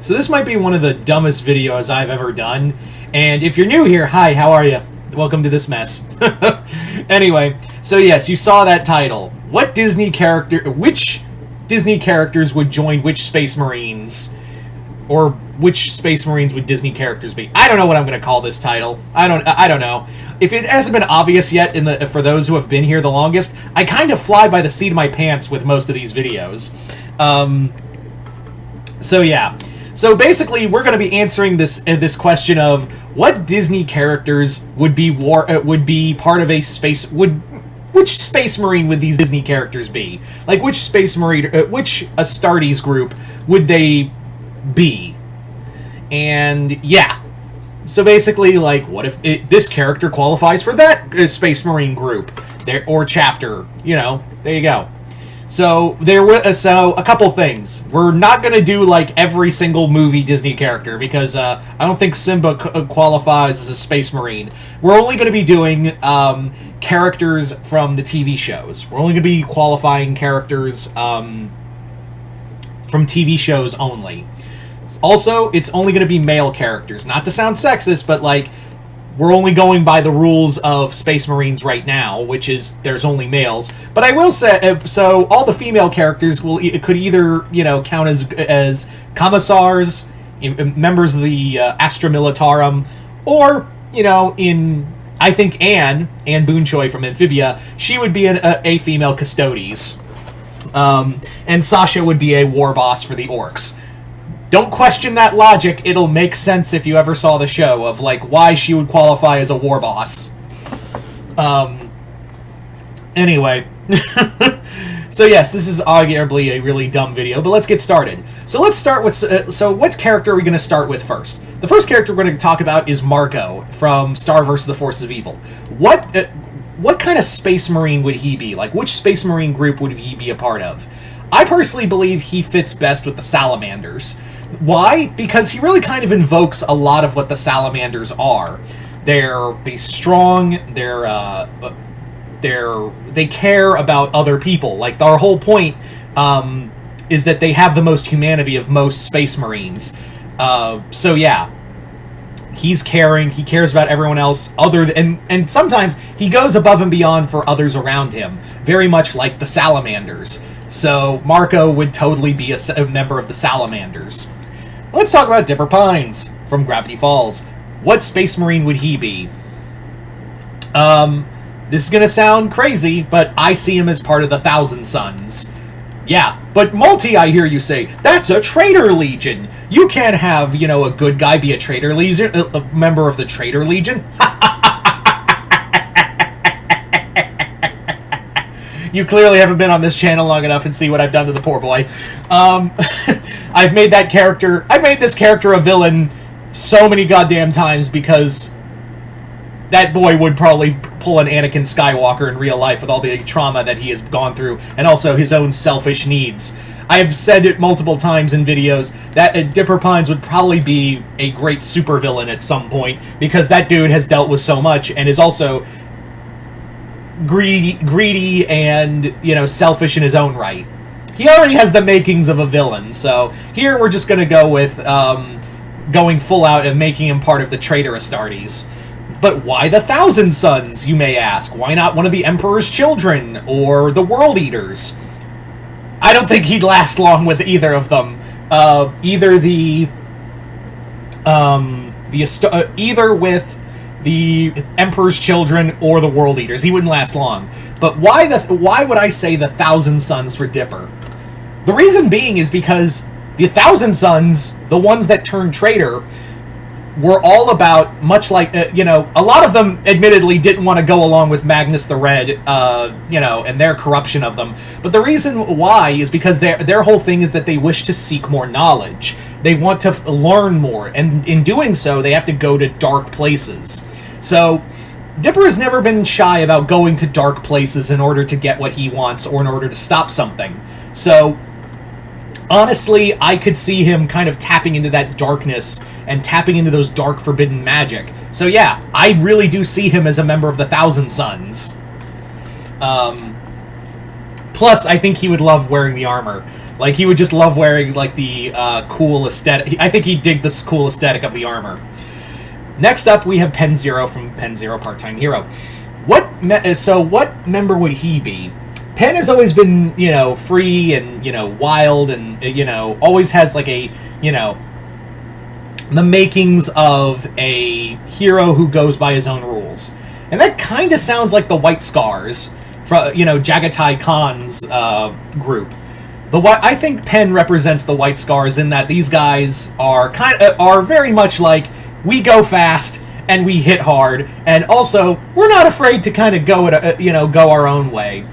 So this might be one of the dumbest videos I've ever done. And if you're new here, hi, how are you? Welcome to this mess. Anyway, so yes, you saw that title. Which Disney characters would join which Space Marines? Or which Space Marines would Disney characters be? I don't know what I'm going to call this title. I don't know. If it hasn't been obvious yet for those who have been here the longest, I kind of fly by the seat of my pants with most of these videos. So yeah. So basically, we're going to be answering this question of what Disney characters would be part of a space which Space Marine would these Disney characters be? Like which Space Marine, which Astartes group would they be? And yeah. So basically, like, what if this character qualifies for that Space Marine group or chapter? You know, there you go. So so a couple things. We're not going to do like every single movie Disney character because I don't think Simba qualifies as a Space Marine. We're only going to be doing characters from the TV shows. We're only going to be qualifying characters from TV shows only. Also, it's only going to be male characters. Not to sound sexist, but like we're only going by the rules of Space Marines right now, which is there's only males. But I will say, so all the female characters could either count as commissars, members of the Astra Militarum, or I think Anne Boonchoi from Amphibia, she would be a female Custodes, and Sasha would be a war boss for the Orcs. Don't question that logic. It'll make sense if you ever saw the show of like why she would qualify as a war boss. Anyway. So yes, this is arguably a really dumb video, but let's get started. So let's start with... so what character are we going to start with first? The first character we're going to talk about is Marco from Star vs. the Forces of Evil. What kind of Space Marine would he be? Like, which Space Marine group would he be a part of? I personally believe he fits best with the Salamanders. Why? Because he really kind of invokes a lot of what the Salamanders are. They're strong. They care about other people. Like our whole point is that they have the most humanity of most Space Marines. So yeah, he's caring. He cares about everyone else. And sometimes he goes above and beyond for others around him. Very much like the Salamanders. So Marco would totally be a member of the Salamanders. Let's talk about Dipper Pines from Gravity Falls. What Space Marine would he be? This is gonna sound crazy, but I see him as part of the Thousand Sons. Yeah, but Multi, I hear you say, that's a traitor legion. You can't have, a good guy be a traitor legion, a member of the traitor legion. You clearly haven't been on this channel long enough and see what I've done to the poor boy. I've made this character a villain so many goddamn times because that boy would probably pull an Anakin Skywalker in real life with all the trauma that he has gone through and also his own selfish needs. I've said it multiple times in videos that Dipper Pines would probably be a great supervillain at some point because that dude has dealt with so much and is also greedy and selfish in his own right. He already has the makings of a villain, so here we're just gonna go with going full out and making him part of the traitor Astartes. But why the Thousand Sons, you may ask? Why not one of the Emperor's Children or the World Eaters? I don't think he'd last long with either of them. Either with the Emperor's Children or the World Eaters. He wouldn't last long. But why would I say the Thousand Sons for Dipper? The reason being is because the Thousand Sons, the ones that turned traitor, were all about, much like, a lot of them admittedly didn't want to go along with Magnus the Red, and their corruption of them. But the reason why is because their whole thing is that they wish to seek more knowledge. They want to learn more, and in doing so, they have to go to dark places. So, Dipper has never been shy about going to dark places in order to get what he wants or in order to stop something. So, honestly, I could see him kind of tapping into that darkness and tapping into those dark forbidden magic. So yeah, I really do see him as a member of the Thousand Sons. Plus, I think he would love wearing the armor. Like, he would just love wearing, like, the cool aesthetic. I think he'd dig this cool aesthetic of the armor. Next up, we have Pen Zero from Pen Zero Part-Time Hero. What member would he be? Pen has always been, you know, free and, you know, wild and, you know, always has, like, a, you know, the makings of a hero who goes by his own rules. And that kind of sounds like the White Scars from, you know, Jagatai Khan's group. I think Pen represents the White Scars in that these guys are very much like, we go fast and we hit hard, and also we're not afraid to kind of go go our own way.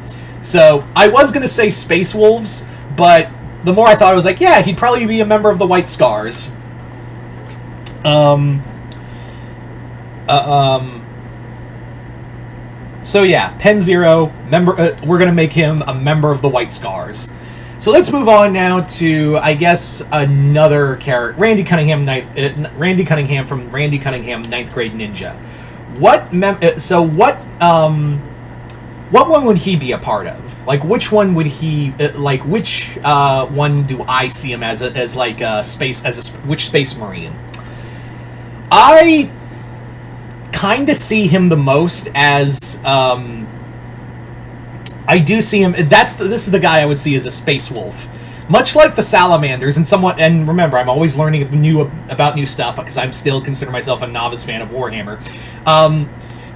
So I was gonna say Space Wolves, but the more I thought, I was like, yeah, he'd probably be a member of the White Scars. So yeah, Pen Zero member. We're gonna make him a member of the White Scars. So let's move on now to, I guess, another character, Randy Cunningham from Randy Cunningham, 9th Grade Ninja. What one would he be a part of? Like, which one would he which one do I see him which Space Marine? I kind of see him the most as I do see him. This is the guy I would see as a Space Wolf, much like the Salamanders. And remember, I'm always learning about new stuff because I'm still consider myself a novice fan of Warhammer.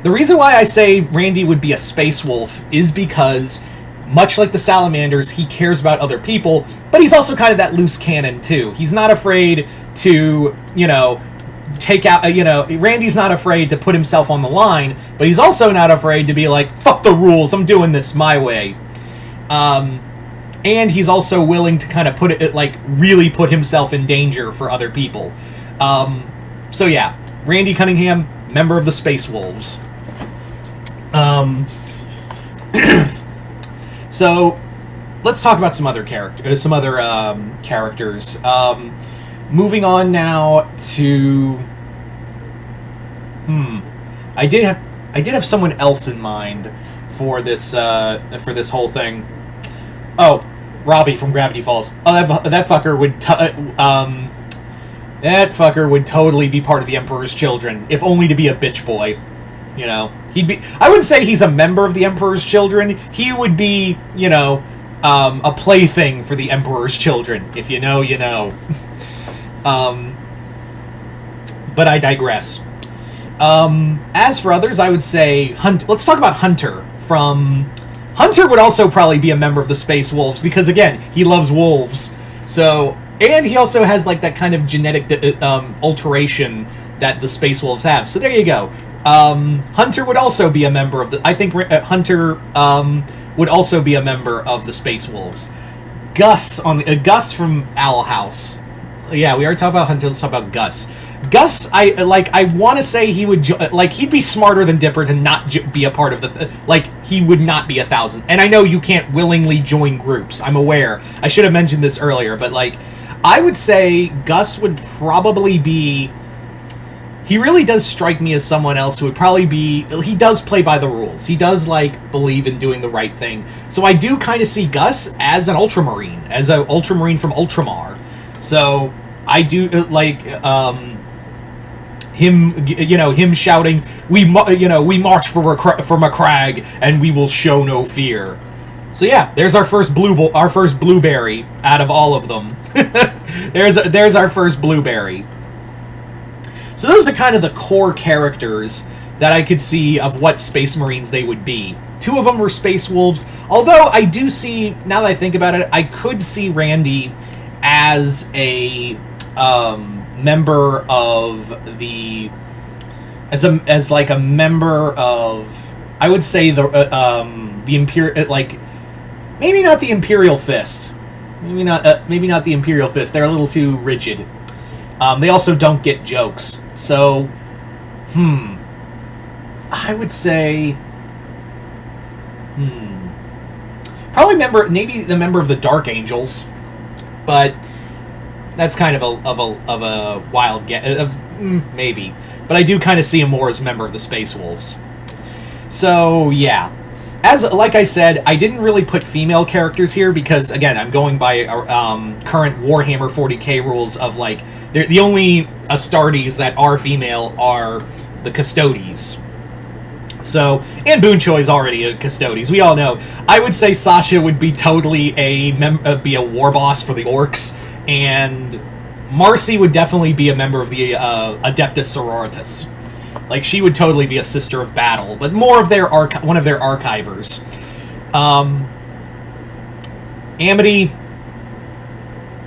The reason why I say Randy would be a Space Wolf is because, much like the Salamanders, he cares about other people, but he's also kind of that loose cannon too. He's not afraid to, you know, take out, Randy's not afraid to put himself on the line, but he's also not afraid to be like, fuck the rules, I'm doing this my way. And he's also willing to kind of really put himself in danger for other people. So yeah, Randy Cunningham, member of the Space Wolves. So let's talk about some other characters. Moving on now to I did have someone else in mind for this whole thing. Oh, Robbie from Gravity Falls. Oh, that fucker would totally be part of the Emperor's Children, if only to be a bitch boy. You know, I wouldn't say he's a member of the Emperor's Children. He would be, you know, a plaything for the Emperor's Children. If you know, you know. But I digress. As for others, I would say let's talk about Hunter. Hunter would also probably be a member of the Space Wolves because, again, he loves wolves. So, and he also has like that kind of genetic alteration that the Space Wolves have. So there you go. Hunter would also be a member of Hunter would also be a member of the Space Wolves. Gus from Owl House. Yeah, we already talked about Hunter. Let's talk about Gus. Gus, I want to say he would he'd be smarter than Dipper to not be a part of he would not be 1,000. And I know you can't willingly join groups. I'm aware. I should have mentioned this earlier, but I would say Gus would probably be. He really does strike me as someone else who would probably be. He does play by the rules. He does believe in doing the right thing. So I do kind of see Gus as an Ultramarine, as an Ultramarine from Ultramar. So I do him shouting, we march for Macragge and we will show no fear. So yeah, there's our first blueberry out of all of them. there's our first blueberry. So those are kind of the core characters that I could see of what Space Marines they would be. 2 of them were Space Wolves, although I do see, now that I think about it, I could see Randy as a member of the, as a member of, I would say the Imperial, maybe not the Imperial Fist, maybe not the Imperial Fist. They're a little too rigid. They also don't get jokes. So, I would say, probably maybe the member of the Dark Angels, but that's kind of a wild guess. Maybe, but I do kind of see him more as a member of the Space Wolves. So yeah, as like I said, I didn't really put female characters here because, again, I'm going by current Warhammer 40k rules of, like, the only Astartes that are female are the Custodes. So, and Boon Choi's already a Custodes. We all know. I would say Sasha would be totally be a war boss for the Orcs, and Marcy would definitely be a member of the Adeptus Sororitas. Like, she would totally be a Sister of Battle, but more of their one of their archivers. Amity,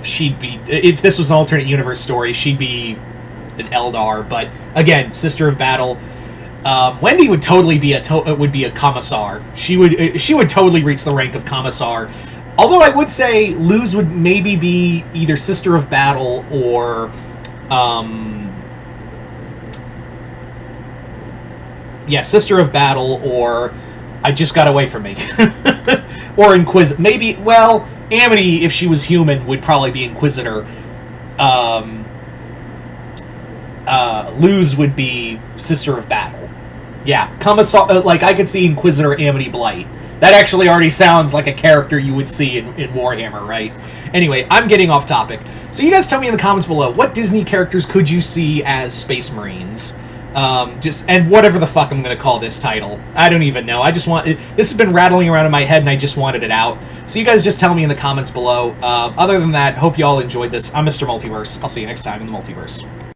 she'd be, if this was an alternate universe story, she'd be an Eldar, but again, Sister of Battle. Wendy would totally be a Commissar. She would totally reach the rank of Commissar. Although I would say Luz would maybe be either Sister of Battle or Sister of Battle, or I Just Got Away From Me. Or Inquisitor. Maybe, well, Amity, if she was human, would probably be Inquisitor. Luz would be Sister of Battle. Yeah, Commissar, like, I could see Inquisitor Amity Blight. That actually already sounds like a character you would see in Warhammer, right? Anyway, I'm getting off topic. So you guys tell me in the comments below, what Disney characters could you see as Space Marines? And whatever the fuck I'm gonna call this title. I don't even know. I just want it. This has been rattling around in my head and I just wanted it out. So you guys just tell me in the comments below. Other than that, hope you all enjoyed this. I'm Mr. Multiverse. I'll see you next time in the Multiverse.